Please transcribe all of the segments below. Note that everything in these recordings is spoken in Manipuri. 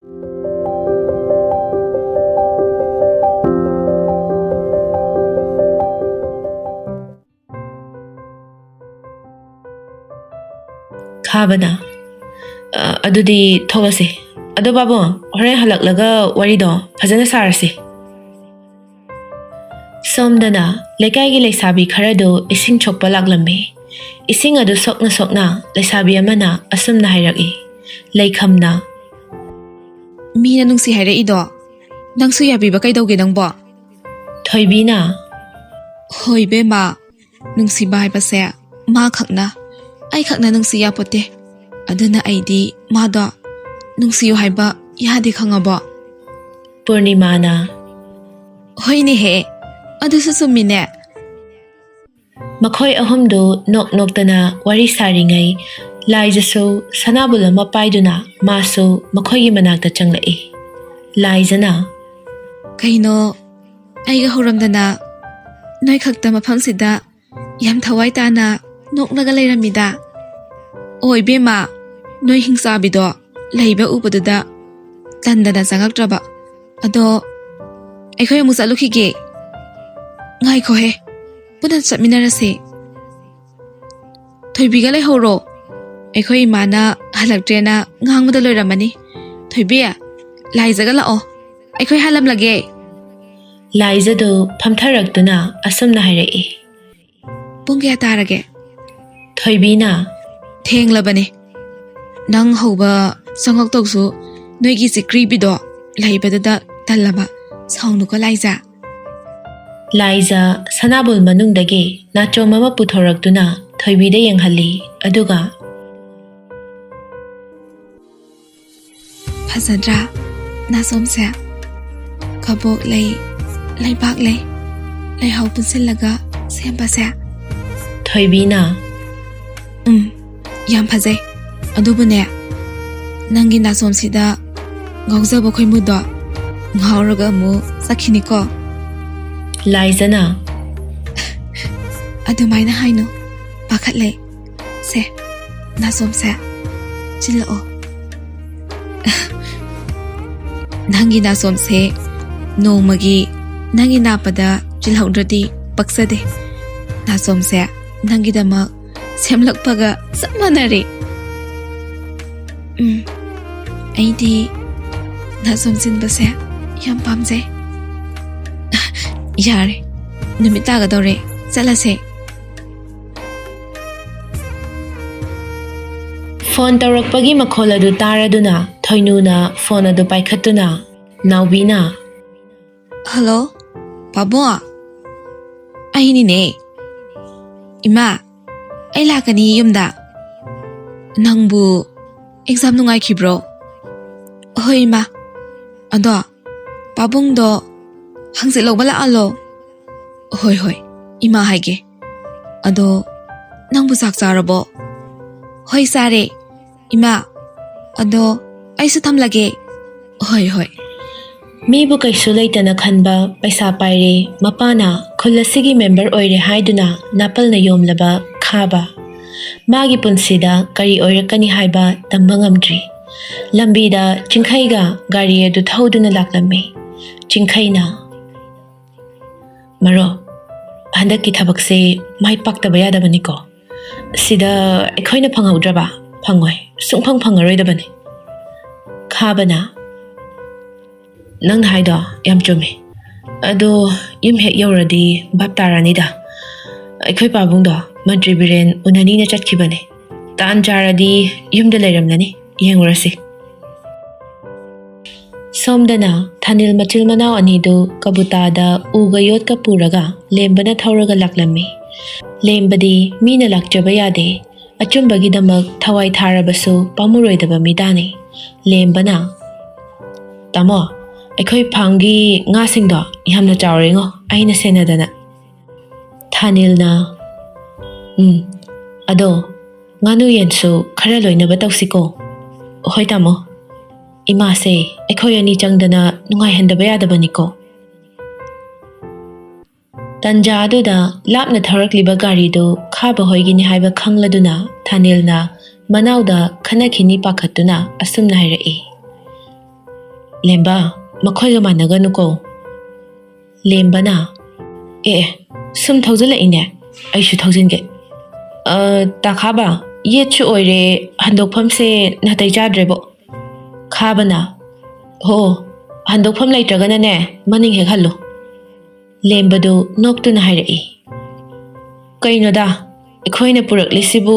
Khabana adudi tholase ado babo hore halaklaga warido phajana sarasi somdana lekai gi leisabi kharado ising chokpa laglamme ising adu sokna leisabi amana asumna hairaki leikhamna mina nungsi haire ido nangsu yabiba kaidauge nangbo thoibina hoibe ma nungsi bai pase ma khakna ai khakna nungsi ya pote aduna aidi ma do nungsi yu haiba yadi khangabo Purnimana hoini he adusu sumine makhoi ahumdu noktana wari saringai laijasu sanabula mapaiduna masu makhoi gi manakta changlai laijana kaino aiga horamdana noi khakta mafam sida yam thawai tana noknaga leiramida oibe ma noi hingsa bido leiba ubaduda tandana sangaktraba ado aikhoi amu chalukhige ngai ko he puna chapminarase thoibiga lei horo aikhoi mana halaktrena ngangmada loiramani thoibia laijaga lao aikhoi halam lage laijadu phamtharaktuna asumna hairai pungya tarage thoibina thenglabane nang hoba sangak toksu noigi sikri bido laibadada talaba saunu ko laija laija sanabul manungdagi nachoma ma puthoraktuna thoibida yenghalli aduga phazadra nasomse kabok lei leibak lei leihau punsilaga sempase thoibina yam phazai adubune nangi nasomsida ngaujaba khoimudo ngauraga mu sakhini ko laijana adumaina haino pakhatle se nasomse chilo nangi nasomse nomagi nangi napada chilhaudradi paksade nasomse nangi dama semlakpaga samanare aidi nasomsin base yam pamje yare numita ga dore chalase phone tawrakpagi makhol adu taraduna thoinuna phone adu paikhatuna naubina hello pabo aini ne ima ai lakani yumda nangbu exam nungai khibro hoi ma ado pabung do hangse logbala alo hoi ima haige ado nangbu sak charabo hoi sare ima ado aisu thamlage hoi mibu kaisu leitana khanba paisa paire mapana khulasigi member oire haiduna napalna yomlaba khaba magi punsida kari oirakani haiba tambangamdri lambida chingkhaiga gari adu thauduna laklami chingkhaina maro handaki thabakse mai paktaba yadabani ko sida ekhoina phangaudraba phangoi sungphang phangaroidabani khabana nang haido yam chumi ado yum hek yoradi baptaranida aikhoi pabungdo mantri biren unani na chatkibane tan jaradi yumda leiramlani yengurasi somdana thanil machil manau anidu kabutada uga yot ka puraga lembana thauraga laklami lembadi mina lakjaba yade achumbagi damak thawai tharabasu pamuroidaba midani lembana tamo aikhoi phangi nga singdo yamna chawrengo aina senadana thanilna ado nganu yensu khara loinaba tawsiko hoi tamo ima se aikhoi ani changdana nungai handaba yadabaniko tanja aduda lapna tharakliba gari do khaba hoigini haiba khangladuna thanilna manauda khanakhini pakhatuna asumna hairai ꯂꯦꯝꯕ ꯃꯈꯣꯏꯒ ꯃꯥꯟꯅꯒꯅꯨꯀꯣ ꯂꯦꯝꯕꯅ ꯁꯨꯝ ꯊꯧꯖꯤꯜꯂꯛꯏꯅꯦ ꯑꯩꯁꯨ ꯊꯧꯖꯤꯟꯒꯦ ꯇꯥꯈꯥꯕ ꯌꯦꯠꯁꯨ ꯑꯣꯏꯔꯦ ꯍꯟꯗꯣꯛꯐꯝꯁꯦ ꯅꯥꯇꯩ ꯆꯥꯗ꯭ꯔꯦꯕꯣ ꯈꯥꯕꯅ ꯍꯣ ꯍꯟꯗꯣꯛꯐꯝ ꯂꯩꯇ꯭ꯔꯒꯅꯅꯦ ꯃꯅꯤꯡ ꯍꯦꯛ ꯍꯜꯂꯨ ꯂꯦꯝꯕꯗꯨ ꯅꯣꯛꯇꯨꯅ ꯍꯥꯏꯔꯛꯏ ꯀꯩꯅꯣꯗ ꯑꯩꯈꯣꯏꯅ ꯄꯨꯔꯛꯂꯤꯁꯤꯕꯨ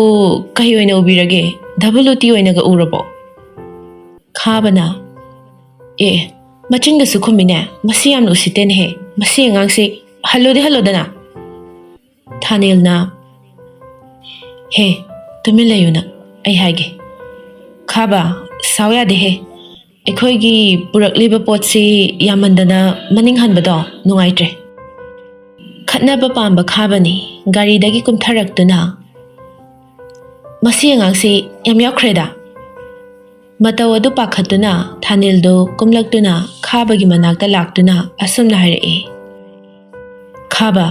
ꯀꯩ ꯑꯣꯏꯅ ꯎꯕꯤꯔꯒꯦ ꯙꯕꯂꯨꯇꯤ ꯑꯣꯏꯅꯒ ꯎꯔꯕꯣ ꯈꯥꯕꯅ ꯃꯆꯤꯟꯒꯁꯨ ꯈꯨꯝꯃꯤꯅꯦ ꯃꯁꯤ ꯌꯥꯝꯅ ꯎꯁꯤꯠꯇꯦꯅꯦꯍꯦ ꯃꯁꯤ ꯑꯉꯥꯡꯁꯤ ꯍꯜꯂꯣꯗꯤ ꯍꯜꯂꯣꯗꯅ ꯊꯥꯅꯦꯜꯅ ꯍꯦ ꯇꯨꯃꯤꯟ ꯂꯩꯌꯨꯅ ꯑꯩ ꯍꯥꯏꯒꯦ ꯈꯥꯕ ꯁꯥꯎ ꯌꯥꯗꯦꯍꯦ ꯑꯩꯈꯣꯏꯒꯤ ꯄꯨꯔꯛꯂꯤꯕ ꯄꯣꯠꯁꯤ ꯌꯥꯝꯃꯟꯗꯅ ꯃꯅꯤꯡ ꯍꯟꯕꯗꯣ ꯅꯨꯡꯉꯥꯏꯇ꯭ꯔꯦ ꯈꯠꯅꯕ ꯄꯥꯝꯕ ꯈꯥꯕꯅꯤ ꯒꯥꯔꯤꯗꯒꯤ ꯀꯨꯝꯊꯔꯛꯇꯨꯅ ꯃꯁꯤ ꯑꯉꯥꯡꯁꯤ ꯌꯥꯝ ꯌꯥꯎꯈ꯭ꯔꯦꯗ ꯃꯇꯧ ꯑꯗꯨ ꯄꯥꯈꯠꯇꯨꯅ ꯊꯥꯅꯦꯜꯗꯨ ꯀꯨꯝꯂꯛꯇꯨꯅ ꯈꯥꯕꯒꯤ ꯃꯅꯥꯛꯇ ꯂꯥꯛꯇꯨꯅ ꯑꯁꯨꯝꯅ ꯍꯥꯏꯔꯛꯏ ꯈꯥꯕ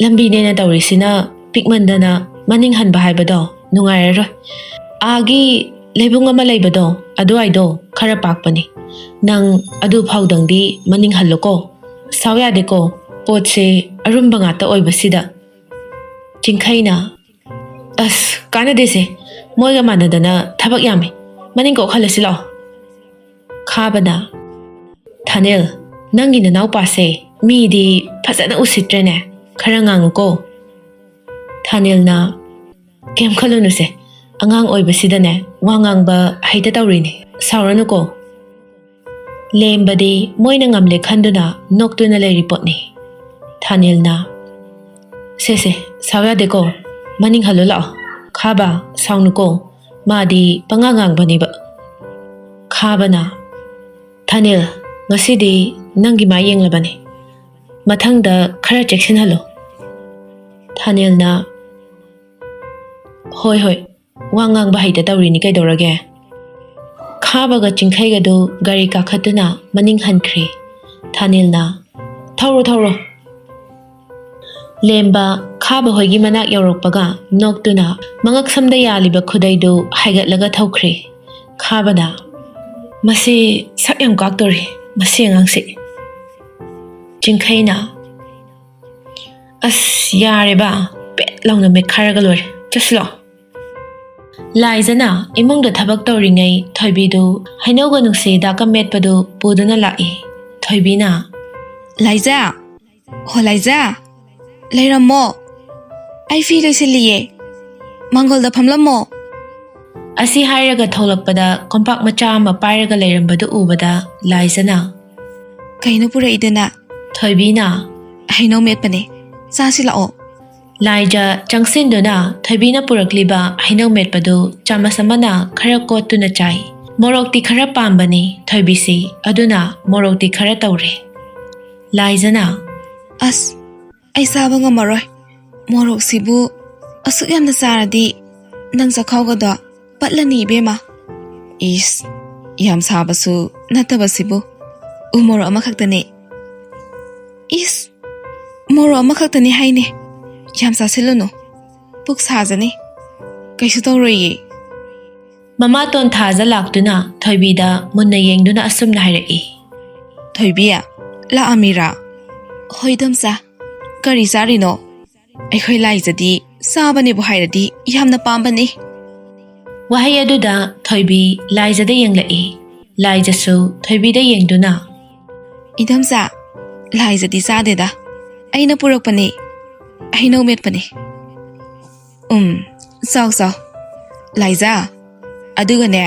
ꯂꯝꯕꯤꯅꯦꯅ ꯇꯧꯔꯤꯁꯤꯅ ꯄꯤꯛꯃꯟꯗꯅ ꯃꯅꯤꯡ ꯍꯟꯕ ꯍꯥꯏꯕꯗꯣ ꯅꯨꯡꯉꯥꯏꯔꯔꯣꯏ ꯑꯥꯒꯤ ꯂꯩꯕꯨꯡ ꯑꯃ ꯂꯩꯕꯗꯣ ꯑꯗꯨꯋꯥꯏꯗꯣ ꯈꯔ ꯄꯥꯛꯄꯅꯤ ꯅꯪ ꯑꯗꯨ ꯐꯥꯎꯗꯪꯗꯤ ꯃꯅꯤꯡ ꯍꯜꯂꯨꯀꯣ ꯁꯥꯎ ꯌꯥꯗꯦꯀꯣ ꯄꯣꯠꯁꯦ ꯑꯔꯨꯝꯕ ꯉꯥꯛꯇ ꯑꯣꯏꯕꯁꯤꯗ ꯆꯤꯡꯈꯩꯅ ꯑꯁ ꯀꯥꯟꯅꯗꯦꯁꯦ ꯃꯣꯏꯒ ꯃꯥꯟꯅꯗꯅ ꯊꯕꯛ ꯌꯥꯝꯃꯤ ꯃꯅꯤꯡ ꯀꯣꯛꯍꯜꯂꯁꯤ ꯂꯥꯛꯑꯣ ꯈꯥꯕꯅ ꯊꯥꯅꯦꯜ ꯅꯪꯒꯤ ꯅꯅꯥꯎꯄꯥꯁꯦ ꯃꯤꯗꯤ ꯐꯖꯅ ꯎꯁꯤꯠꯇ꯭ꯔꯦꯅꯦ ꯈꯔ ꯉꯥꯡꯉꯨꯀꯣ ꯊꯥꯅꯦꯜꯅ ꯀꯩꯝ ꯈꯜꯂꯨꯅꯨꯁꯦ ꯑꯉꯥꯡ ꯑꯣꯏꯕꯁꯤꯗꯅꯦ ꯋꯥ ꯉꯥꯡꯕ ꯍꯩꯇ ꯇꯧꯔꯤꯅꯤ ꯁꯥꯎꯔꯅꯨꯀꯣ ꯂꯦꯝꯕꯗꯤ ꯃꯣꯏꯅ ꯉꯝꯂꯦ ꯈꯟꯗꯨꯅ ꯅꯣꯛꯇꯨꯅ ꯂꯩꯔꯤ ꯄꯣꯠꯅꯤ ꯊꯥꯅꯦꯜꯅ ꯁꯦ ꯁꯥꯎ ꯌꯥꯗꯦꯀꯣ ꯃꯅꯤꯡ ꯍꯜꯂꯨ ꯂꯥꯛꯑꯣ ꯈꯥꯕ ꯁꯥꯎꯅꯨꯀꯣ ꯃꯥꯗꯤ ꯄꯉꯥꯡ ꯉꯥꯡꯕꯅꯦꯕ ꯈꯥꯕꯅ ꯊꯥꯅꯦꯜ ꯉꯁꯤꯗꯤ ꯅꯪꯒꯤ ꯃꯥ ꯌꯦꯡꯂꯕꯅꯤ ꯃꯊꯪꯗ ꯈꯔ ꯆꯦꯛꯁꯤꯟꯍꯜꯂꯨ ꯊꯥꯅꯦꯜꯅ ꯍꯣꯏ ꯋꯥ ꯉꯥꯡꯕ ꯍꯩꯇ ꯇꯧꯔꯤꯅꯤ ꯀꯩꯗꯧꯔꯒꯦ ꯈꯥꯕꯒ ꯆꯤꯡꯈꯩꯒꯗꯨ ꯒꯥꯔꯤ ꯀꯥꯈꯠꯇꯨꯅ ꯃꯅꯤꯡ ꯍꯟꯈ꯭ꯔꯦ ꯊꯥꯅꯦꯜꯅ ꯊꯧꯔꯣ ꯂꯦꯝꯕ ꯈꯥꯕ ꯍꯣꯏꯒꯤ ꯃꯅꯥꯛ ꯌꯧꯔꯛꯄꯒ ꯅꯣꯛꯇꯨꯅ ꯃꯉꯛꯁꯝꯗ ꯌꯥꯜꯂꯤꯕ ꯈꯨꯗꯩꯗꯨ ꯍꯥꯏꯒꯠꯂꯒ ꯊꯧꯈ꯭ꯔꯦ ꯈꯥꯕꯅ ꯃꯁꯤ ꯁꯛ ꯌꯥꯝ ꯀꯥꯛꯇꯣꯔꯤ ꯃꯁꯤ ꯑꯉꯥꯡꯁꯤ ꯆꯤꯡꯈꯩꯅ ꯑꯁ ꯌꯥꯔꯦꯕ ꯄꯦꯠ ꯂꯥꯎꯅ ꯃꯦꯠꯈꯥꯏꯔꯒ ꯂꯣꯏꯔꯦ ꯆꯠꯁꯤꯂꯣ ꯂꯥꯏꯖꯅ ꯏꯃꯨꯡꯗ ꯊꯕꯛ ꯇꯧꯔꯤꯉꯩ ꯊꯣꯏꯕꯤꯗꯨ ꯍꯩꯅꯧꯒ ꯅꯨꯡꯁꯤ ꯍꯤꯗꯥꯛꯀ ꯃꯦꯠꯄꯗꯨ ꯄꯨꯗꯨꯅ ꯂꯥꯛꯏ ꯊꯣꯏꯕꯤꯅ ꯂꯥꯏꯖꯥ ꯍꯣ ꯂꯥꯏꯖꯥ ꯂꯩꯔꯝꯃꯣ ꯑꯩ ꯐꯤ ꯂꯣꯏꯁꯤꯜꯂꯤꯌꯦ ꯃꯥꯡꯒꯣꯜꯗ ꯐꯝꯂꯝꯃꯣ ꯑꯁꯤ ꯍꯥꯏꯔꯒ ꯊꯣꯛꯂꯛꯄꯗ ꯀꯣꯝꯄꯥꯛ ꯃꯆꯥ ꯑꯃ ꯄꯥꯏꯔꯒ ꯂꯩꯔꯝꯕꯗꯨ ꯎꯕꯗ ꯂꯥꯏꯖꯅ ꯀꯩꯅꯣ ꯄꯨꯔꯛꯏꯗꯅ ꯊꯣꯏꯕꯤꯅ ꯍꯩꯅꯧ ꯃꯦꯠꯄꯅꯦ ꯆꯥꯁꯤ ꯂꯥꯛꯑꯣ ꯂꯥꯏꯖ ꯆꯪꯁꯤꯟꯗꯨꯅ ꯊꯣꯏꯕꯤꯅ ꯄꯨꯔꯛꯂꯤꯕ ꯍꯩꯅꯧ ꯃꯦꯠꯄꯗꯨ ꯆꯥꯃꯁ ꯑꯃꯅ ꯈꯔ ꯀꯣꯠꯇꯨꯅ ꯆꯥꯏ ꯃꯣꯔꯣꯛꯇꯤ ꯈꯔ ꯄꯥꯝꯕꯅꯤ ꯊꯣꯏꯕꯤꯁꯤ ꯑꯗꯨꯅ ꯃꯣꯔꯣꯛꯇꯤ ꯈꯔ ꯇꯧꯔꯦ ꯂꯥꯏꯖꯅ ꯑꯁ ꯑꯩ ꯆꯥꯕ ꯉꯝꯃꯔꯣꯏ ꯃꯣꯔꯣꯛꯁꯤꯕꯨ ꯑꯁꯨꯛ ꯌꯥꯝꯅ ꯆꯥꯔꯗꯤ ꯅꯪ ꯆꯈꯥꯎꯒꯗꯣ ꯄꯠꯂꯅꯤ ꯏꯕꯦꯝꯃ ꯏꯁ ꯌꯥꯝ ꯁꯥꯕꯁꯨ ꯅꯠꯇꯕꯁꯤꯕꯨ ꯎ ꯃꯣꯔꯣꯛ ꯑꯃꯈꯛꯇꯅꯦ ꯏꯁ ꯃꯣꯔꯣꯛ ꯑꯃꯈꯛꯇꯅꯤ ꯍꯥꯏꯅꯦ ꯌꯥꯝ ꯆꯥꯁꯤꯜꯂꯨꯅꯨ ꯄꯨꯛ ꯁꯥꯖꯅꯤ ꯀꯩꯁꯨ ꯇꯧꯔꯣꯏꯌꯦ ꯃꯃꯥꯇꯣꯟ ꯊꯥꯖ ꯂꯥꯛꯇꯨꯅ ꯊꯣꯏꯕꯤꯗ ꯃꯨꯟꯅ ꯌꯦꯡꯗꯨꯅ ꯑꯁꯨꯝꯅ ꯍꯥꯏꯔꯛꯏ ꯊꯣꯏꯕꯤ ꯂꯥꯛꯑꯃꯤꯔꯥ ꯍꯣꯏ ꯗꯝꯆꯥ ꯀꯔꯤ ꯆꯥꯔꯤꯅꯣ ꯑꯩꯈꯣꯏ ꯂꯥꯏꯖꯗꯤ ꯆꯥꯕꯅꯦꯕꯨ ꯍꯥꯏꯔꯗꯤ ꯌꯥꯝꯅ ꯄꯥꯝꯕꯅꯤ ꯋꯥꯍꯩ ꯑꯗꯨꯗ ꯊꯣꯏꯕꯤ ꯂꯥꯏꯖꯗ ꯌꯦꯡꯂꯛꯏ ꯂꯥꯏꯖꯁꯨ ꯊꯣꯏꯕꯤꯗ ꯌꯦꯡꯗꯨꯅ ꯏꯗꯝꯆꯥ ꯂꯥꯏꯖꯗꯤ ꯆꯥꯗꯦꯗ ꯑꯩꯅ ꯄꯨꯔꯛꯄꯅꯦ ꯍꯩꯅꯧ ꯃꯦꯠꯄꯅꯦ ꯆꯥꯎ ꯂꯥꯏꯖꯥ ꯑꯗꯨꯒꯅꯦ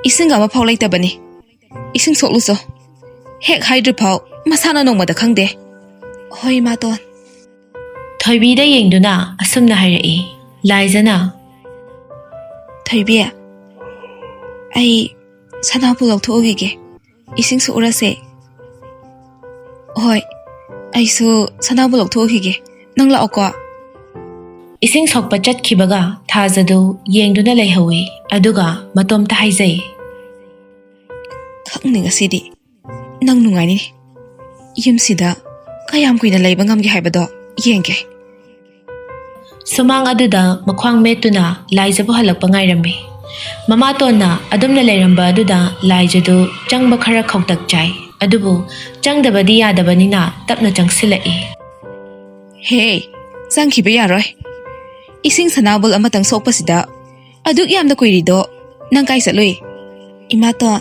ꯏꯁꯤꯡ ꯑꯃꯐꯥꯎ ꯂꯩꯇꯕꯅꯤ ꯏꯁꯤꯡ ꯁꯣꯛꯂꯨꯆꯣ ꯍꯦꯛ ꯍꯥꯏꯗ꯭ꯔꯤꯐꯥꯎ ꯃꯁꯥꯅ ꯅꯣꯡꯃꯗ ꯈꯪꯗꯦ ꯍꯣꯏ ꯃꯥꯇꯣꯟ ꯊꯣꯏꯕꯤꯗ ꯌꯦꯡꯗꯨꯅ ꯑꯁꯨꯝꯅ ꯍꯥꯏꯔꯛꯏ ꯂꯥꯏꯖꯅ ꯊꯣꯏꯕꯤ ꯑꯩ ꯁꯅꯥꯕꯨ ꯂꯧꯊꯣꯛꯎꯈꯤꯒꯦ ꯏꯁꯤꯡ ꯁꯣꯛꯎꯔꯁꯦ ꯍꯣꯏ ꯑꯩꯁꯨ ꯁꯅꯥꯕꯨ ꯂꯧꯊꯣꯛꯎꯈꯤꯒꯦ ꯅꯪ ꯂꯥꯛꯑꯣꯀꯣ ꯏꯁꯤꯡ ꯁꯣꯛꯄ ꯆꯠꯈꯤꯕꯒ ꯊꯥꯖꯗꯨ ꯌꯦꯡꯗꯨꯅ ꯂꯩꯍꯧꯏ ꯑꯗꯨꯒ ꯃꯇꯣꯝꯇ ꯍꯥꯏꯖꯩ ꯈꯪꯅꯤ ꯉꯁꯤꯗꯤ ꯅꯪ ꯅꯨꯡꯉꯥꯏꯅꯤ ꯌꯨꯝꯁꯤꯗ ꯀꯌꯥꯝ ꯀꯨꯏꯅ ꯂꯩꯕ ꯉꯝꯒꯦ ꯍꯥꯏꯕꯗꯣ ꯌꯦꯡꯒꯦ ꯁꯨꯃꯥꯡ ꯑꯗꯨꯗ ꯃꯈ꯭ꯋꯥꯡ ꯃꯦꯠꯇꯨꯅ ꯂꯥꯏꯖꯕꯨ ꯍꯜꯂꯛꯄ ꯉꯥꯏꯔꯝꯃꯤ Mamatonna adumna leiramba aduda laijadu changba khara khautak chai. Adubu changdabadi yadabanina tapna changsilai. Hey, changkhiba yaroi. Ising sanabul amatang sokpasida aduk yamna koirido nang kai chatloi. Imaton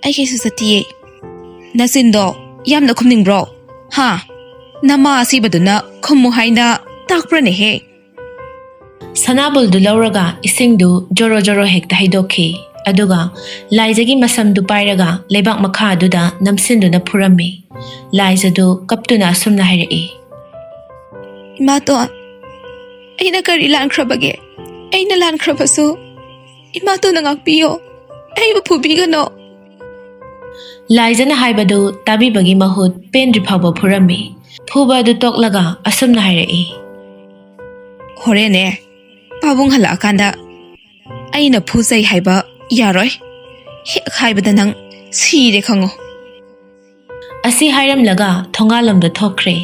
ai kaisu satiye. Nasindo yamna khumningbro. Ha, nama asibaduna khummu haina takprane he. Sanabul du lauraga ising du joro joro hekta haidokhi. Aduga laijagi masam du pairaga lebak makha aduda namsinduna phurami. Laijadu kaptuna asumna hairei. Imaton aina kari lankrabage. Aina lankrabasu. Imaton ngakpiyo. Aiba phubigano. Laijana haibadu tabibagi mahut pendri phaba phurami. Phuba du toklaga asumna hairei. Horene pabung hala akanda aina phuzai haiba yaroi. Hek haibada nang sire khango. Asi hairam laga thongalamda thokre.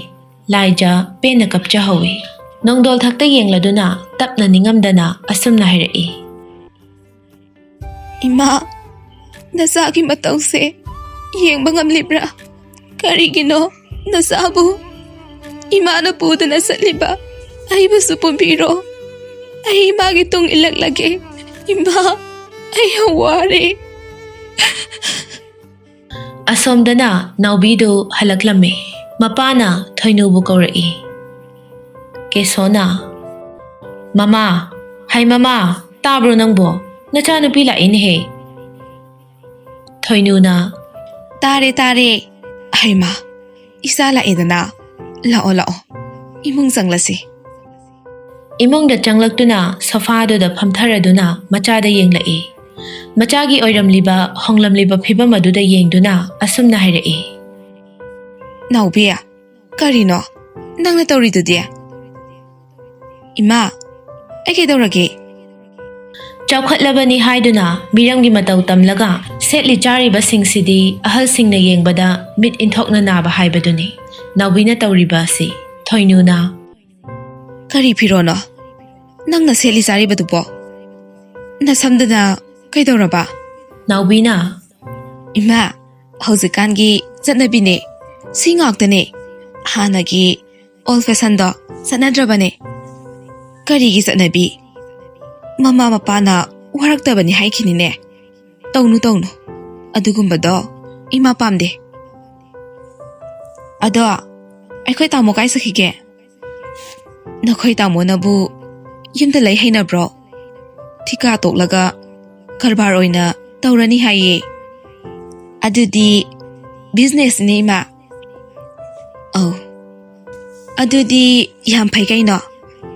Laija pena kapcha hawi. Nongdol thakta yengladuna tapna ningamdana asumna hairei. Ima nasagi matangse yengba ngamlibra. Karigino nasabu imana pudana satliba. Aiba supubiro. Ay imagi tung ilaglage. Ima ay hawari. Asomdana naubidu halaklame. Mapana thoinubu kaurai. Kesona. Mama. Hai mama. Tabro nangbo. Nachanupi lain he. Thoinuna. Tare tare. Ay ma. Isa laidana. Lao lao. Imong sanglasi. Imong da changlaktuna sofado da phamtharaduna machada yenglai. Machagi oiramliba honglamliba phibamaduda yengduna asumna hairei. Naubia, karino, nangna tawridudia. Ima, ai kedaurage. Chawkhatlabani haiduna miramgi matau tamlaga setli chariba singsidi ahal singna yengbada mit inthokna naba haibaduni. Naubina tawriba si thoinuna. Kari pirono, nangna setli charibadubo. Nasamdana kaidauraba. Naubina. Ima, hauzikangi chatnabine. Singaktane hanagi old fashion do sanadrabane. Karigi satnabi. Mama mapana waraktabani haikinine. Tawnu tawnu. Adugumbado ima pamde. Ado aikhoi tamo kai sakhige. Nakhoi tamo nabu yumda lai haina bro. Thika toklaga karbar oina tawrani haiye. Adudi business ni ma. Oh. Adudi yam phai kaino.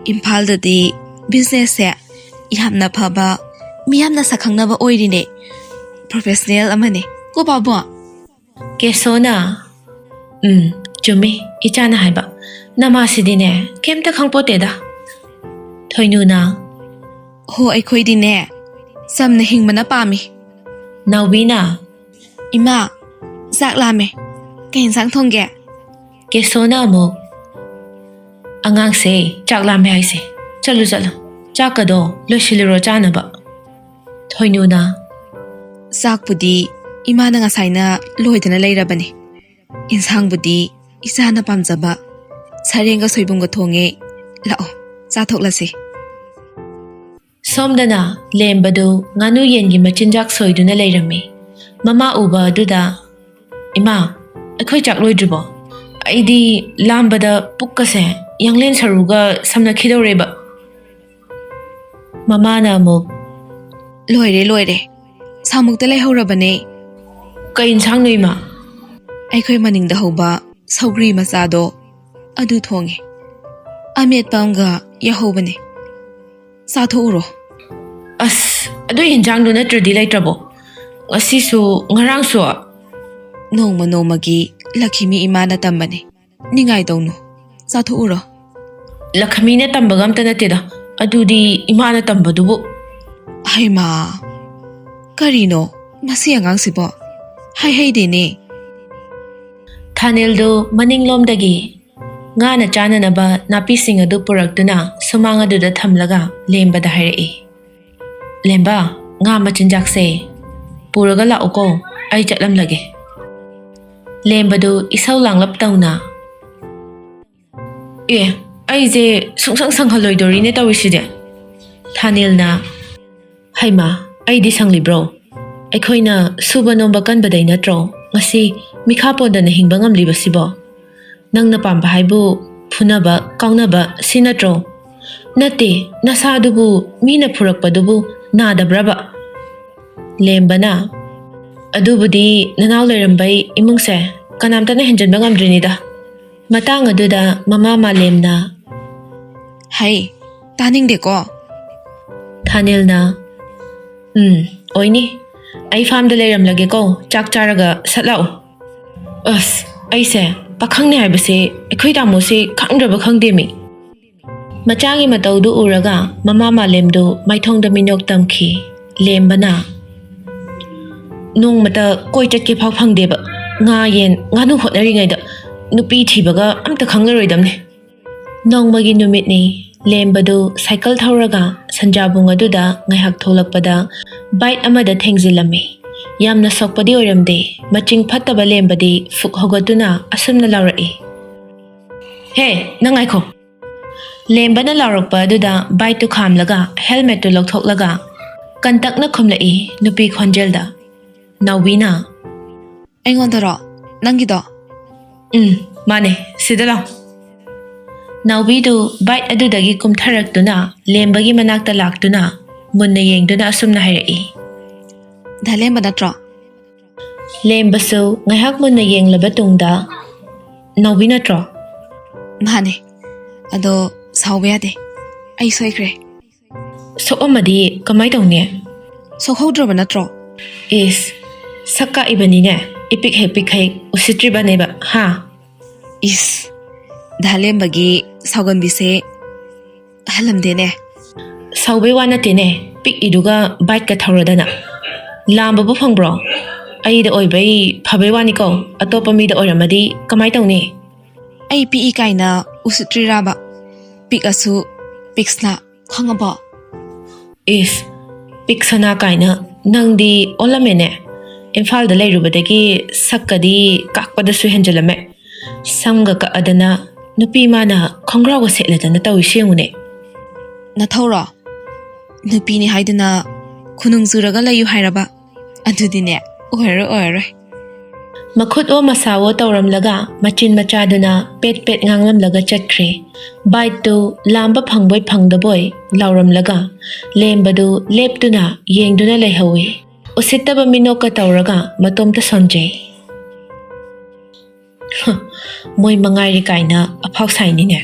Imphal da di business se yamna phaba miyamna sakhangnaba oirine. Professional amane. Ko babo. Kesona. Chumi ichana haiba. Namasidine kemta khangpote da. Thoinuna. Ho aikhoi dine. Samna hingmana pami. Naubina. Ima zak lame. Kain sang thongge. Kesona mo. Angang se chaklame haise. Chalu chalu. Chakado loshiliro chanaba. Thoinuna. Sakpudi imana ngasaina loidana leirabani. Insangbudi isana pamjaba. Sarenga soibunga thonge. Lao chathoklasi. Somdana lembadu nganu yengi machinjak soiduna leirami. Mama uba aduda. Ima, akhoi chakloidribo. Aidi lambada pukkase yanglen saruga samna khidoreba. Mama na mo. Loire. Samukta leihorabane. Kain sang nuima. Aikhoi maningda hoba saugri masado adu thonge. Amet pamga yahobane. Satho uro. As, adu hinjang du natradi laitrabo. Asisu ngarang so. Nongma nomagi lakhimi imana tambane. Ningai dawnu. Satho uro. Lakhmi na tambagam tanatida. Adudi imana tambadubu. Ay ma. Karino, masi angang sibo. Hay dene. Thanildo maninglom dagi. Nga na chana na ba napising adu purak duna sumanga duda thamlaga lemba da hairei. ꯂꯦꯝꯕ ꯉꯥ ꯃꯆꯤꯟꯖꯥꯛꯁꯦ ꯄꯨꯔꯒ ꯂꯥꯛꯎꯀꯣ ꯑꯩ ꯆꯠꯂꯝꯂꯒꯦ ꯂꯦꯝꯕꯗꯨ ꯏꯁꯧ ꯂꯥꯡꯂꯞ ꯇꯧꯅ ꯑꯦ ꯑꯩꯁꯦ ꯁꯨꯡꯁꯪ ꯁꯪꯍꯜꯂꯣꯏꯗꯣꯔꯤꯅꯦ ꯇꯧꯔꯤꯁꯤꯗꯤ ꯊꯥꯅꯤꯜꯅ ꯍꯩꯃꯥ ꯑꯩꯗꯤ ꯁꯪꯂꯤꯕ꯭ꯔꯣ ꯑꯩꯈꯣꯏꯅ ꯁꯨꯕ ꯅꯣꯝꯕ ꯀꯟꯕꯗꯩ ꯅꯠꯇ꯭ꯔꯣ ꯉꯁꯤ ꯃꯤꯈꯥ ꯄꯣꯟꯗꯅ ꯍꯤꯡꯕ ꯉꯝꯂꯤꯕꯁꯤꯕꯣ ꯅꯪꯅ ꯄꯥꯝꯕ ꯍꯥꯏꯕꯨ ꯐꯨꯅꯕ ꯀꯥꯎꯅꯕ ꯁꯤ ꯅꯠꯇ꯭ꯔꯣ ꯅꯠꯇꯦ ꯅꯁꯥꯗꯨꯕꯨ ꯃꯤꯅ ꯐꯨꯔꯛꯄꯗꯨꯕꯨ ꯅꯥꯗꯕ꯭ꯔꯕ ꯂꯦꯝꯕꯅ ꯑꯗꯨꯕꯨꯗꯤ ꯅꯅꯥꯎ ꯂꯩꯔꯝꯕꯩ ꯏꯃꯨꯡꯁꯦ ꯀꯅꯥꯝꯇꯅ ꯍꯦꯟꯖꯟꯕ ꯉꯝꯗ꯭ꯔꯤꯅꯤꯗ ꯃꯇꯥꯡ ꯑꯗꯨꯗ ꯃꯃꯥ ꯃꯥꯂꯦꯝꯅ ꯍꯩ ꯇꯥꯅꯤꯡꯗꯦꯀꯣ ꯊꯥꯅꯤꯜꯅ ꯑꯣꯏꯅꯤ ꯑꯩ ꯐꯥꯝꯗ ꯂꯩꯔꯝꯂꯒꯦꯀꯣ ꯆꯥꯛ ꯆꯥꯔꯒ ꯁꯠ ꯂꯥꯛꯎ ꯑꯁ ꯑꯩꯁꯦ ꯄꯥꯈꯪꯅꯦ ꯍꯥꯏꯕꯁꯦ ꯑꯩꯈꯣꯏ ꯇꯥꯃꯣꯁꯦ ꯈꯪꯗ꯭ꯔꯕ ꯈꯪꯗꯦꯃꯤ ꯃꯆꯥꯒꯤ ꯃꯇꯧꯗꯨ ꯎꯔꯒ ꯃꯃꯥ ꯃꯥꯂꯦꯝꯗꯨ ꯃꯥꯏꯊꯣꯡꯗ ꯃꯤꯅꯣꯛ ꯇꯝꯈꯤ ꯂꯦꯝꯕꯅ ꯅꯣꯡꯃꯇ ꯀꯣꯏ ꯆꯠꯀꯦ ꯐꯥꯎ ꯐꯪꯗꯦꯕ ꯉꯥ ꯌꯦꯟ ꯉꯥꯅꯨ ꯍꯣꯠꯅꯔꯤꯉꯩꯗ ꯅꯨꯄꯤ ꯊꯤꯕꯒ ꯑꯝꯇ ꯈꯪꯂꯔꯣꯏꯗꯝꯅꯤ ꯅꯣꯡꯃꯒꯤ ꯅꯨꯃꯤꯠꯅꯤ ꯂꯦꯝꯕꯗꯨ ꯁꯥꯏꯀꯜ ꯊꯧꯔꯒ ꯁꯟꯖꯥꯕꯨꯡ ꯑꯗꯨꯗ ꯉꯥꯏꯍꯥꯛ ꯊꯣꯛꯂꯛꯄꯗ ꯕꯥꯏꯠ ꯑꯃꯗ ꯊꯦꯡꯖꯤꯜꯂꯝꯃꯤ ꯌꯥꯝꯅ ꯁꯣꯛꯄꯗꯤ ꯑꯣꯏꯔꯝꯗꯦ ꯃꯆꯤꯡ ꯐꯠꯇꯕ ꯂꯦꯝꯕꯗꯤ ꯐꯨꯛ ꯍꯧꯒꯠꯇꯨꯅ ꯑꯁꯨꯝꯅ ꯂꯥꯎꯔꯛꯏ ꯍꯦ ꯅꯪ ꯉꯥꯏꯈꯣ ꯂꯦꯝꯕꯅ ꯂꯥꯎꯔꯛꯄ ꯑꯗꯨꯗ ꯕꯥꯏꯠꯇꯨ ꯈꯥꯝꯂꯒ ꯍꯦꯜꯃꯦꯠꯇꯨ ꯂꯧꯊꯣꯛꯂꯒ ꯀꯟꯇꯛꯅ ꯈꯨꯝꯂꯛꯏ ꯅꯨꯄꯤ ꯈꯣꯟꯖꯦꯜꯗ ꯅꯥꯎꯕꯤꯅ ꯑꯩꯉꯣꯟꯗꯔꯣ ꯅꯪꯒꯤꯗꯣ ꯃꯥꯅꯦ ꯁꯤꯗ ꯂꯥꯎ ꯅꯥꯎꯕꯤꯗꯨ ꯕꯥꯏꯠ ꯑꯗꯨꯗꯒꯤ ꯀꯨꯝꯊꯔꯛꯇꯨꯅ ꯂꯦꯝꯕꯒꯤ ꯃꯅꯥꯛꯇ ꯂꯥꯛꯇꯨꯅ ꯃꯨꯟꯅ ꯌꯦꯡꯗꯨꯅ ꯑꯁꯨꯝꯅ ꯍꯥꯏꯔꯛꯏ ꯙꯂꯦꯝꯕ ꯅꯠꯇ꯭ꯔꯣ ꯂꯦꯝꯕꯁꯨ ꯉꯥꯏꯍꯥꯛ ꯃꯨꯟꯅ ꯌꯦꯡꯂꯕ ꯇꯨꯡꯗ ꯅꯥꯎꯕꯤ ꯅꯠꯇ꯭ꯔꯣ ꯃꯥꯅꯦ ꯑꯗꯣ ꯁꯥꯎꯕ ꯌꯥꯗꯦ ꯑꯩ ꯁꯣꯏꯈ꯭ꯔꯦ ꯁꯣꯛꯑꯝꯃꯗꯤ ꯀꯃꯥꯏ ꯇꯧꯅꯤ ꯁꯣꯛꯍꯧꯗ꯭ꯔꯕ ꯅꯠꯇ꯭ꯔꯣ ꯏꯁ ꯁꯛ ꯀꯥꯛꯏꯕꯅꯤꯅꯦ ꯏꯄꯤꯛ ꯍꯦꯛ ꯄꯤꯛꯈꯩ ꯎꯁꯤꯠꯇ꯭ꯔꯤꯕꯅꯦꯕ ꯍꯥ ꯏꯁ ꯙꯂꯦꯝꯕꯒꯤ ꯁꯥꯎꯒꯟꯕꯤꯁꯦ ꯍꯜꯂꯝꯗꯦꯅꯦ ꯁꯥꯎꯕꯩ ꯋꯥ ꯅꯠꯇꯦꯅꯦ ꯄꯤꯛꯏꯗꯨꯒ ꯕꯥꯏꯛꯀ ꯊꯧꯔꯗꯅ ꯂꯥꯝꯕꯕꯨ ꯐꯪꯕ꯭ꯔꯣ ꯑꯩꯗ ꯑꯣꯏꯕꯩ ꯐꯕꯩ ꯋꯥꯅꯤꯀꯣ ꯑꯇꯣꯞꯄ ꯃꯤꯗ ꯑꯣꯏꯔꯝꯃꯗꯤ ꯀꯃꯥꯏ ꯇꯧꯅꯤ ꯑꯩ ꯄꯤꯛꯏ ꯀꯥꯏꯅ ꯎꯁꯤꯠꯇ꯭ꯔꯤꯔꯥꯕ ꯄꯤꯛꯑꯁꯨ ꯄꯤꯛꯁꯅ ꯈꯪꯉꯕꯣ ꯏꯁ ꯄꯤꯛ ꯁꯅꯥ ꯀꯥꯏꯅ ꯅꯪꯗꯤ ꯑꯣꯜꯂꯝꯃꯦꯅꯦ ꯏꯝꯐꯥꯜꯗ ꯂꯩꯔꯨꯕꯗꯒꯤ ꯁꯛꯀꯗꯤ ꯀꯥꯛꯄꯗꯁꯨ ꯍꯦꯟꯖꯜꯂꯝꯃꯦ ꯁꯝꯒ ꯀꯛꯑꯗꯅ ꯅꯨꯄꯤ ꯃꯥꯅ ꯈꯣꯡꯒ꯭ꯔꯥꯎꯒ ꯁꯦꯠꯂꯗꯅ ꯇꯧꯏꯁꯤ ꯌꯦꯡꯉꯨꯅꯦ ꯅꯊꯧꯔꯣ ꯅꯨꯄꯤꯅꯤ ꯍꯥꯏꯗꯨꯅ ꯈꯨꯅꯨꯡ ꯆꯨꯔꯒ ꯂꯩꯌꯨ ꯍꯥꯏꯔꯕ ꯑꯗꯨꯗꯤꯅꯦ ꯑꯣꯏꯔꯔꯣꯏ ꯃꯈꯨꯠꯋꯣ ꯃꯁꯥꯋꯣ ꯇꯧꯔꯝꯂꯒ ꯃꯆꯤꯟ ꯃꯆꯥꯗꯨꯅ ꯄꯦꯠ ꯄꯦꯠ ꯉꯥꯡꯂꯝꯂꯒ ꯆꯠꯈ꯭ꯔꯦ ꯕꯥꯏꯠꯇꯨ ꯂꯥꯝꯕ ꯐꯪꯕꯣꯏ ꯐꯪꯗꯕꯣꯏ ꯂꯥꯎꯔꯝꯂꯒ ꯂꯦꯝꯕꯗꯨ ꯂꯦꯞꯇꯨꯅ ꯌꯦꯡꯗꯨꯅ ꯂꯩꯍꯧꯏ ꯎꯁꯤꯠꯇꯕ ꯃꯤꯅꯣꯛꯀ ꯇꯧꯔꯒ ꯃꯇꯣꯝꯇ ꯁꯣꯟꯖꯩ ꯃꯣꯏ ꯃꯉꯥꯏꯔꯤ ꯀꯥꯏꯅ ꯑꯐꯥꯎ ꯁꯥꯏꯅꯤꯅꯦ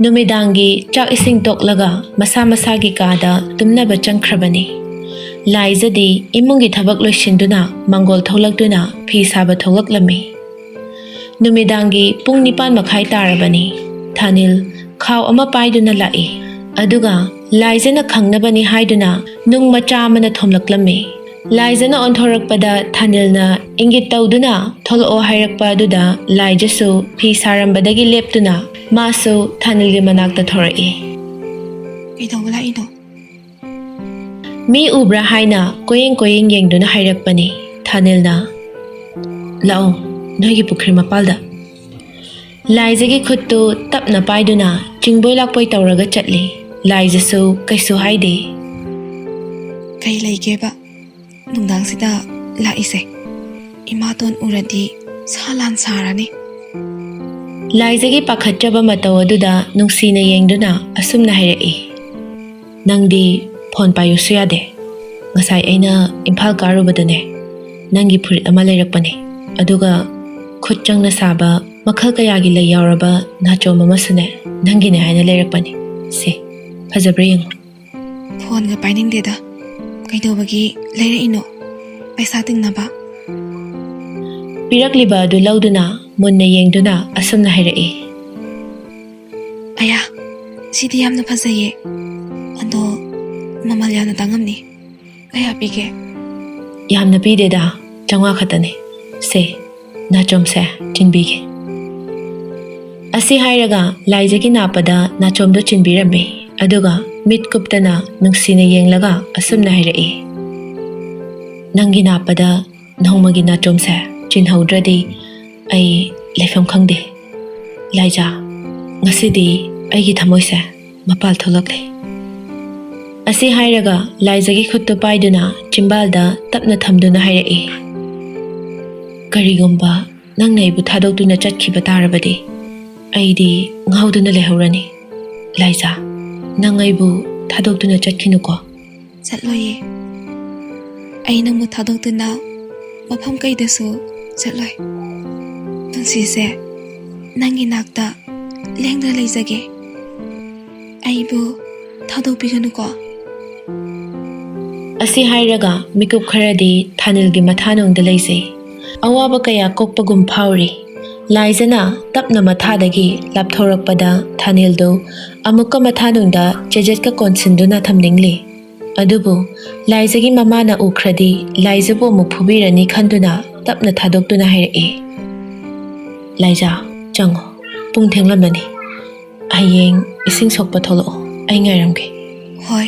ꯅꯨꯃꯤꯗꯥꯡꯒꯤ ꯆꯥꯛ ꯏꯁꯤꯡ ꯇꯣꯛꯂꯒ ꯃꯁꯥ ꯃꯁꯥꯒꯤ ꯀꯥꯗ ꯇꯨꯝꯅꯕ ꯆꯪꯈ꯭ꯔꯕꯅꯤ ꯂꯥꯏꯖꯗꯤ ꯏꯃꯨꯡꯒꯤ ꯊꯕꯛ ꯂꯣꯏꯁꯤꯟꯗꯨꯅ ꯃꯥꯡꯒꯣꯜ ꯊꯣꯛꯂꯛꯇꯨꯅ ꯐꯤ ꯁꯥꯕ ꯊꯣꯛꯂꯛꯂꯝꯃꯤ ꯅꯨꯃꯤꯗꯥꯡꯒꯤ ꯄꯨꯡ 9:30 ꯇꯥꯔꯕꯅꯤ ꯊꯥꯅꯤꯜ ꯈꯥꯎ ꯑꯃ ꯄꯥꯏꯗꯨꯅ ꯂꯥꯛꯏ ꯑꯗꯨꯒ ꯂꯥꯏꯖꯅ ꯈꯪꯅꯕꯅꯤ ꯍꯥꯏꯗꯨꯅ ꯅꯨꯡ ꯃꯆꯥ ꯑꯃꯅ ꯊꯣꯝꯂꯛꯂꯝꯃꯤ ꯂꯥꯏꯖꯅ ꯑꯣꯟꯊꯣꯔꯛꯄꯗ ꯊꯥꯅꯤꯜꯅ ꯏꯪꯒꯤꯠ ꯇꯧꯗꯨꯅ ꯊꯣꯛꯂꯛꯑꯣ ꯍꯥꯏꯔꯛꯄ ꯑꯗꯨꯗ ꯂꯥꯏꯖꯁꯨ ꯐꯤ ꯁꯥꯔꯝꯕꯗꯒꯤ ꯂꯦꯞꯇꯨꯅ ꯃꯥꯁꯨ ꯊꯥꯅꯤꯜꯒꯤ ꯃꯅꯥꯛꯇ ꯊꯣꯔꯛꯏ ꯀꯩꯗꯧꯕ ꯂꯥꯛꯏꯅꯣ ꯃꯤ ꯎꯕ꯭ꯔꯥ ꯍꯥꯏꯅ ꯀꯣꯌꯦꯡ ꯌꯦꯡꯗꯨꯅ ꯍꯥꯏꯔꯛꯄꯅꯤ ꯊꯥꯅꯤꯜꯅ ꯂꯥꯛꯑꯣ ꯅꯣꯏꯒꯤ ꯄꯨꯈ꯭ꯔꯤ ꯃꯄꯥꯜꯗ ꯂꯥꯏꯖꯒꯤ ꯈꯨꯠꯇꯨ ꯇꯞꯅ ꯄꯥꯏꯗꯨꯅ ꯆꯤꯡꯕꯣꯏ ꯂꯥꯛꯄꯣꯏ ꯇꯧꯔꯒ ꯆꯠꯂꯤ ꯂꯥꯏꯖꯁꯨ ꯀꯩꯁꯨ ꯍꯥꯏꯗꯦ ꯀꯩ ꯂꯩꯒꯦꯕ ꯅꯨꯡꯗꯥꯡꯁꯤꯗ ꯂꯥꯛꯏꯁꯦ ꯏꯃꯥꯇꯣꯟ ꯎꯔꯗꯤ ꯁꯥ ꯂꯥꯟ ꯁꯥꯔꯅꯤ ꯂꯥꯏꯖꯒꯤ ꯄꯥꯈꯠꯆꯕ ꯃꯇꯧ ꯑꯗꯨꯗ ꯅꯨꯡꯁꯤꯅ ꯌꯦꯡꯗꯨꯅ ꯑꯁꯨꯝꯅ ꯍꯥꯏꯔꯛꯏ ꯅꯪꯗꯤ ꯐꯣꯟ ꯄꯥꯏꯌꯨꯁꯨ ꯌꯥꯗꯦ ꯉꯁꯥꯏ ꯑꯩꯅ ꯏꯝꯐꯥꯜ ꯀꯥꯔꯨꯕꯗꯅꯦ ꯅꯪꯒꯤ ꯐꯨꯔꯤꯠ ꯑꯃ ꯂꯩꯔꯛꯄꯅꯦ ꯑꯗꯨꯒ ꯈꯨꯠ ꯆꯪꯅ ꯁꯥꯕ ꯃꯈꯜ ꯀꯌꯥꯒꯤ ꯂꯩ ꯌꯥꯎꯔꯕ ꯅꯥꯆꯣꯝ ꯑꯃꯁꯨꯅꯦ ꯅꯪꯒꯤꯅꯦ ꯍꯥꯏꯅ ꯂꯩꯔꯛꯄꯅꯤ ꯁꯤ ꯐꯖꯕ꯭ꯔꯥ ꯌꯦꯡꯉꯨ ꯐꯣꯟꯒ ꯄꯥꯏꯅꯤꯡꯗꯦꯗ ꯀꯩꯗꯧꯕꯒꯤ ꯂꯩꯔꯛꯏꯅꯣ ꯄꯩꯁꯥ ꯇꯤꯡꯅꯕ ꯄꯤꯔꯛꯂꯤꯕ ꯑꯗꯨ ꯂꯧꯗꯨꯅ ꯃꯨꯟꯅ ꯌꯦꯡꯗꯨꯅ ꯑꯁꯨꯝꯅ ꯍꯥꯏꯔꯛꯏ ꯑꯌꯥ ꯁꯤꯗꯤ ꯌꯥꯝꯅ ꯐꯖꯩꯌꯦ ꯑꯗꯣ ꯃꯃꯜ ꯌꯥꯝꯅ ꯇꯥꯡꯉꯝꯅꯤ ꯀꯌꯥ ꯄꯤꯒꯦ ꯌꯥꯝꯅ ꯄꯤꯗꯦꯗ 500 ꯈꯛꯇꯅꯤ ꯁꯦ ꯅꯥꯆꯣꯝꯁꯦ ꯆꯤꯟꯕꯤꯒꯦ ꯑꯁꯤ ꯍꯥꯏꯔꯒ ꯂꯥꯏꯖꯒꯤ ꯅꯥꯄꯗ ꯅꯥꯆꯣꯝꯗꯨ ꯆꯤꯟꯕꯤꯔꯝꯃꯤ ꯑꯗꯨꯒ ꯃꯤꯠ ꯀꯨꯞꯇꯅ ꯅꯨꯡꯁꯤꯅ ꯌꯦꯡꯂꯒ ꯑꯁꯨꯝꯅ ꯍꯥꯏꯔꯛꯏ, ꯅꯪꯒꯤ ꯅꯥꯞꯄꯗ ꯅꯣꯡꯃꯒꯤ ꯅꯥꯆꯣꯝꯁꯦ ꯆꯤꯟꯍꯧꯗ꯭ꯔꯗꯤ ꯑꯩ ꯂꯩꯐꯝ ꯈꯪꯗꯦ. ꯂꯥꯏꯖꯥ, ꯉꯁꯤꯗꯤ ꯑꯩꯒꯤ ꯊꯃꯣꯏꯁꯦ ꯃꯄꯥꯜ ꯊꯣꯛꯂꯛꯂꯦ. ꯑꯁꯤ ꯍꯥꯏꯔꯒ ꯂꯥꯏꯖꯥꯒꯤ ꯈꯨꯠꯇꯨ ꯄꯥꯏꯗꯨꯅ ꯆꯤꯝꯕꯥꯜꯗ ꯇꯞꯅ ꯊꯝꯗꯨꯅ ꯍꯥꯏꯔꯛꯏ, ꯀꯔꯤꯒꯨꯝꯕ ꯅꯪꯅ ꯑꯩꯕꯨ ꯊꯥꯗꯣꯛꯇꯨꯅ ꯆꯠꯈꯤꯕ ꯇꯥꯔꯕꯗꯤ ꯑꯩꯗꯤ ꯉꯥꯎꯗꯨꯅ ꯂꯩꯍꯧꯔꯅꯤ. ꯂꯥꯏꯖꯥ, ꯅꯪ ꯑꯩꯕꯨ ꯊꯥꯗꯣꯛꯇꯨꯅ ꯆꯠꯈꯤꯅꯨꯀꯣ. ꯆꯠꯂꯣꯏꯌꯦ. ꯑꯩ ꯅꯪꯕꯨ ꯊꯥꯗꯣꯛꯇꯨꯅ ꯃꯐꯝ ꯀꯩꯗꯁꯨ ꯆꯠꯂꯣꯏ. ꯄꯨꯟꯁꯤꯁꯦ ꯅꯪꯒꯤ ꯅꯥꯛꯇ ꯂꯦꯡꯗꯅ ꯂꯩꯖꯒꯦ. ꯑꯩꯕꯨ ꯊꯥꯗꯣꯛꯄꯤꯒꯅꯨꯀꯣ. ꯑꯁꯤ ꯍꯥꯏꯔꯒ ꯃꯤꯀꯨꯞ ꯈꯔꯗꯤ ꯊꯥꯅꯤꯜꯒꯤ ꯃꯊꯥꯅꯨꯡꯗ ꯂꯩꯖꯩ. ꯑꯋꯥꯕ ꯀꯌꯥ ꯀꯣꯛꯄꯒꯨꯝ ꯐꯥꯎꯔꯤ. ꯂꯥꯏꯖꯥꯅ ꯇꯞꯅ ꯃꯊꯥꯗꯒꯤ ꯂꯥꯞꯊꯣꯔꯛꯄꯗ ꯊꯥꯅꯤꯜꯗꯨ ꯑꯃꯨꯛꯀ ꯃꯊꯥꯅꯨꯡꯗ ꯆꯦꯖꯦꯠꯀ ꯀꯣꯟꯁꯤꯟꯗꯨꯅ ꯊꯝꯅꯤꯡꯂꯤ. ꯑꯗꯨꯕꯨ ꯂꯥꯏꯖꯥꯒꯤ ꯃꯃꯥꯅ ꯎꯈ꯭ꯔꯗꯤ ꯂꯥꯏꯖꯥꯕꯨ ꯑꯃꯨꯛ ꯐꯨꯕꯤꯔꯅꯤ ꯈꯟꯗꯨꯅ ꯇꯞꯅ ꯊꯥꯗꯣꯛꯇꯨꯅ ꯍꯥꯏꯔꯛꯏ, ꯂꯥꯏꯖꯥ, ꯆꯪꯉꯣ. ꯄꯨꯡ ꯊꯦꯡꯂꯝꯂꯅꯤ. ꯍꯌꯦꯡ ꯏꯁꯤꯡ ꯁꯣꯛꯄ ꯊꯣꯛꯂꯛꯑꯣ. ꯑꯩ ꯉꯥꯏꯔꯝꯒꯦ. ꯍꯣꯏ.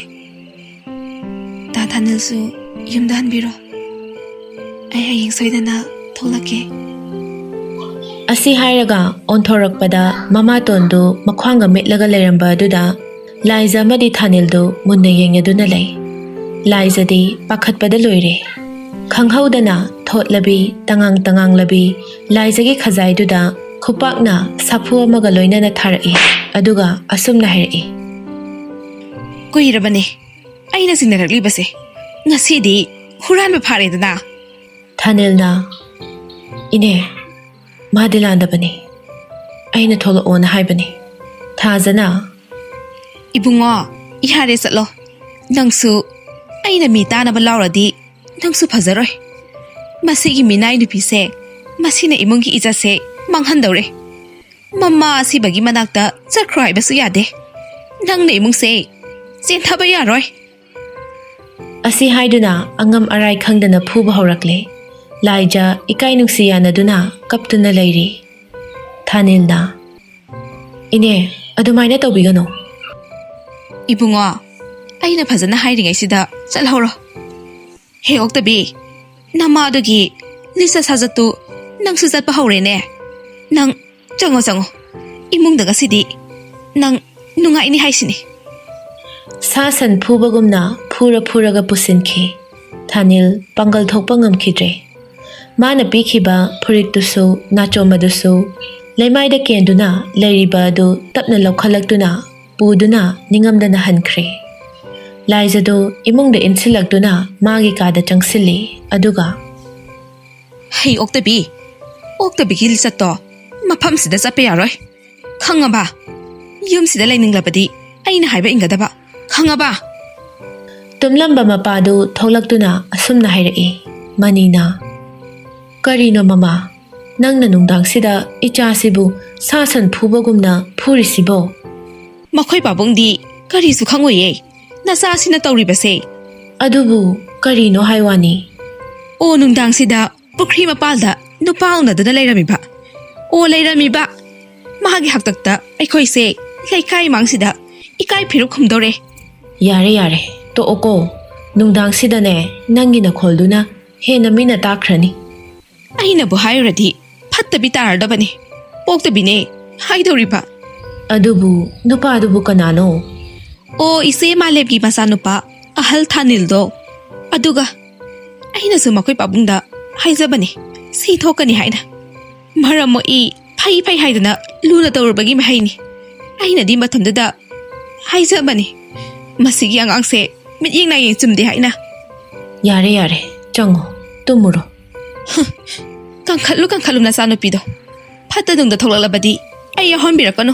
ꯇꯥ ꯊꯥꯅꯤꯜꯁꯨ ꯌꯨꯝꯗ ꯍꯟꯕꯤꯔꯣ. ꯑꯩ ꯍꯌꯦꯡ ꯁꯣꯏꯗꯅ ꯊꯣꯛꯂꯛꯀꯦ. ꯑꯁꯤ ꯍꯥꯏꯔꯒ ꯑꯣꯟꯊꯣꯔꯛꯄꯗ ꯃꯃꯥꯇꯣꯟꯗꯨ ꯃꯈ꯭ꯋꯥꯡꯒ ꯃꯦꯠꯂꯒ ꯂꯩꯔꯝꯕ ꯑꯗꯨꯗ ꯂꯥꯏꯖꯥ ꯑꯃꯗꯤ ꯊꯥꯅꯤꯜꯗꯨ ꯃꯨꯟꯅ ꯌꯦꯡꯂꯗꯨꯅ ꯂꯩ. ꯂꯥꯏꯖꯥꯗꯤ ꯄꯥꯈꯠꯄꯗ ꯂꯣꯏꯔꯦ. ꯈꯪꯍꯧꯗꯅ ꯊꯣꯠꯂꯕꯤ ꯇꯉꯥꯡꯂꯕꯤ ꯂꯥꯏꯖꯥꯒꯤ ꯈꯖꯥꯏꯗꯨꯗ ꯈꯨꯄꯥꯛꯅ ꯁꯥꯐꯨ ꯑꯃꯒ ꯂꯣꯏꯅꯅ ꯊꯥꯔꯛꯏ. ꯑꯗꯨꯒ ꯑꯁꯨꯝꯅ ꯍꯥꯏꯔꯛꯏ, ꯀꯨꯏꯔꯕꯅꯦ ꯑꯩꯅ ꯆꯤꯡꯅꯔꯛꯂꯤꯕꯁꯦ. ꯉꯁꯤꯗꯤ ꯍꯨꯔꯥꯟꯕ ꯐꯥꯔꯦꯗꯅ. ꯊꯥꯅꯤꯜꯅ, ꯏꯅꯦ, ꯃꯥꯗꯤ ꯂꯥꯟꯗꯕꯅꯤ. ꯑꯩꯅ ꯊꯣꯛꯂꯛꯑꯣꯅ ꯍꯥꯏꯕꯅꯤ. ꯊꯥꯖꯅ, ꯏꯕꯨꯡꯉꯣ, ꯌꯥꯔꯦ ꯆꯠꯂꯣ. ꯅꯪꯁꯨ ꯑꯩꯅ ꯃꯤ ꯇꯥꯅꯕ ꯂꯥꯎꯔꯗꯤ ꯅꯪꯁꯨ ꯐꯖꯔꯣꯏ. ꯃꯁꯤꯒꯤ ꯃꯤꯅꯥꯏ ꯅꯨꯄꯤꯁꯦ ꯃꯁꯤꯅ ꯏꯃꯨꯡꯒꯤ ꯏꯖꯠꯁꯦ ꯃꯥꯡꯍꯟꯗꯧꯔꯦ. ꯃꯃꯥ ꯑꯁꯤꯕꯒꯤ ꯃꯅꯥꯛꯇ ꯆꯠꯈ꯭ꯔꯣ ꯍꯥꯏꯕꯁꯨ ꯌꯥꯗꯦ. ꯅꯪꯅ ꯏꯃꯨꯡꯁꯦ ꯆꯦꯟꯊꯕ ꯌꯥꯔꯣꯏ. ꯑꯁꯤ ꯍꯥꯏꯗꯨꯅ ꯑꯉꯝ ꯑꯔꯥꯏ ꯈꯪꯗꯅ ꯐꯨꯕ ꯍꯧꯔꯛꯂꯦ. ꯂꯥꯏꯖꯥ ꯏꯀꯥꯏ ꯅꯨꯡꯁꯤ ꯌꯥꯅꯗꯨꯅ ꯀꯞꯇꯨꯅ ꯂꯩꯔꯤ. ꯊꯥꯅꯤꯜꯅ, ꯏꯅꯦ, ꯑꯗꯨꯃꯥꯏꯅ ꯇꯧꯕꯤꯒꯅꯨ. ꯏꯕꯨꯡꯉꯣ, ꯑꯩꯅ ꯐꯖꯅ ꯍꯥꯏꯔꯤꯉꯩꯁꯤꯗ ꯆꯠꯍꯧꯔꯣ. ꯍꯦ ꯑꯣꯛꯇꯕꯤ, ꯅꯃꯥꯗꯨꯒꯤ ꯂꯤꯆꯠ ꯁꯥꯖꯠꯇꯨ ꯅꯪꯁꯨ ꯆꯠꯄ ꯍꯧꯔꯦꯅꯦ. ꯅꯪ ꯆꯪꯉꯣ. ꯏꯃꯨꯡꯗ ꯉꯁꯤꯗꯤ ꯅꯪ ꯅꯨꯡꯉꯥꯏꯅꯤ ꯍꯥꯏꯁꯤꯅꯤ. ꯁꯥ ꯁꯟ ꯐꯨꯕꯒꯨꯝꯅ ꯐꯨꯔꯒ ꯄꯨꯁꯤꯟꯈꯤ. ꯊꯥꯅꯤꯜ ꯄꯥꯡꯒꯜ ꯊꯣꯛꯄ ꯉꯝꯈꯤꯗ꯭ꯔꯦ. ꯃꯥꯅ ꯄꯤꯈꯤꯕ ꯐꯨꯔꯤꯠꯇꯨꯁꯨ ꯅꯥꯆꯣꯝ ꯑꯗꯨꯁꯨ ꯂꯩꯃꯥꯏꯗ ꯀꯦꯟꯗꯨꯅ ꯂꯩꯔꯤꯕ ꯑꯗꯨ ꯇꯞꯅ ꯂꯧꯈꯠꯂꯛꯇꯨꯅ ꯄꯨꯗꯨꯅ ꯅꯤꯡꯉꯝꯗꯅ ꯍꯟꯈ꯭ꯔꯦ. ꯂꯥꯏꯖꯥꯗꯨ ꯏꯃꯨꯡꯗ ꯏꯟꯁꯤꯜꯂꯛꯇꯨꯅ ꯃꯥꯒꯤ ꯀꯥꯗ ꯆꯪꯁꯤꯜꯂꯤ. ꯑꯗꯨꯒ, ꯍꯩ ꯑꯣꯛꯇꯕꯤꯒꯤ ꯂꯤꯆꯠꯇꯣ ꯃꯐꯝꯁꯤꯗ ꯆꯠꯄ ꯌꯥꯔꯣꯏ. ꯈꯪꯉꯕ? ꯌꯨꯝꯁꯤꯗ ꯂꯩꯅꯤꯡꯂꯕꯗꯤ ꯑꯩꯅ ꯍꯥꯏꯕ ꯏꯟꯒꯗꯕ. ꯈꯪꯉꯕ? ꯇꯨꯝꯂꯝꯕ ꯃꯄꯥꯗꯨ ꯊꯣꯛꯂꯛꯇꯨꯅ ꯑꯁꯨꯝꯅ ꯍꯥꯏꯔꯛꯏ, ꯃꯅꯤꯅ, ꯀꯔꯤꯅꯣ ꯃꯃꯥ, ꯅꯪꯅ ꯅꯨꯡꯗꯥꯡꯁꯤꯗ ꯏꯆꯥꯁꯤꯕꯨ ꯁꯥ ꯁꯟ ꯐꯨꯕꯒꯨꯝꯅ ꯐꯨꯔꯤꯁꯤꯕꯣ? ꯃꯈꯣꯏ ꯄꯥꯕꯨꯡꯗꯤ ꯀꯔꯤꯁꯨ ꯈꯪꯉꯣꯏꯌꯦ ꯅꯆꯥꯁꯤꯅ ꯇꯧꯔꯤꯕꯁꯦ. ꯑꯗꯨꯕꯨ ꯀꯔꯤꯅꯣ ꯍꯥꯏꯋꯥꯅꯤ. ꯑꯣ, ꯅꯨꯡꯗꯥꯡꯁꯤꯗ ꯄꯨꯈ꯭ꯔꯤ ꯃꯄꯥꯜꯗ ꯅꯨꯄꯥ ꯎꯅꯗꯨꯅ ꯂꯩꯔꯝꯃꯤꯕ. ꯃꯥꯒꯤ ꯍꯥꯛꯇꯛꯇ ꯑꯩꯈꯣꯏꯁꯦ ꯂꯩꯀꯥꯏ ꯃꯥꯡꯁꯤꯗ ꯏꯀꯥꯏ ꯐꯤꯔꯨꯛ ꯈꯨꯝꯗꯧꯔꯦ. ꯌꯥꯔꯦ, ꯇꯣꯛꯑꯣꯀꯣ. ꯅꯨꯡꯗꯥꯡꯁꯤꯗꯅꯦ ꯅꯪꯒꯤ ꯅꯈꯣꯜꯗꯨꯅ ꯍꯦꯟꯅ ꯃꯤꯅ ꯇꯥꯈ꯭ꯔꯅꯤ. ꯑꯩꯅꯕꯨ ꯍꯥꯏꯔꯨꯔꯗꯤ ꯐꯠꯇꯕꯤ ꯇꯥꯔꯗꯕꯅꯤ. ꯑꯣꯛꯇꯕꯤꯅꯦ ꯍꯥꯏꯗꯧꯔꯤꯕ. ꯑꯗꯨꯕꯨ ꯅꯨꯄꯥꯗꯨꯕꯨ ꯀꯅꯥꯅꯣ? ꯑꯣ, ꯏꯆꯦ ꯃꯥꯂꯦꯕꯒꯤ ꯃꯆꯥꯅꯨꯄꯥ ꯑꯍꯜ ꯊꯥꯅꯤꯜꯗꯣ. ꯑꯗꯨꯒ ꯑꯩꯅꯁꯨ ꯃꯈꯣꯏ ꯄꯥꯕꯨꯡꯗ ꯍꯥꯏꯖꯕꯅꯤ ꯁꯤ ꯊꯣꯛꯀꯅꯤ ꯍꯥꯏꯅ. ꯃꯔꯝ ꯃꯣꯛꯏ ꯐꯩ ꯍꯥꯏꯗꯨꯅ ꯂꯨꯅ ꯇꯧꯔꯨꯕꯒꯤ ꯃꯍꯩꯅꯤ. ꯑꯩꯅꯗꯤ ꯃꯇꯝꯗꯨꯗ ꯍꯥꯏꯖꯕꯅꯤ ꯃꯁꯤꯒꯤ ꯑꯉꯥꯡꯁꯦ ꯃꯤꯠꯌꯦꯡ ꯅꯥꯌꯦꯡ ꯆꯨꯝꯗꯦ ꯍꯥꯏꯅ. ꯌꯥꯔꯦ, ꯆꯪꯉꯣ, ꯇꯨꯝꯃꯨꯔꯣ. ꯀꯪꯈꯠꯂꯨ ꯅꯆꯥꯅꯨꯄꯤꯗꯣ. ꯐꯠꯇ ꯅꯨꯡꯗ ꯊꯣꯛꯂꯛꯂꯕꯗꯤ ꯑꯩ ꯌꯥꯎꯍꯟꯕꯤꯔꯛꯀꯅꯨ.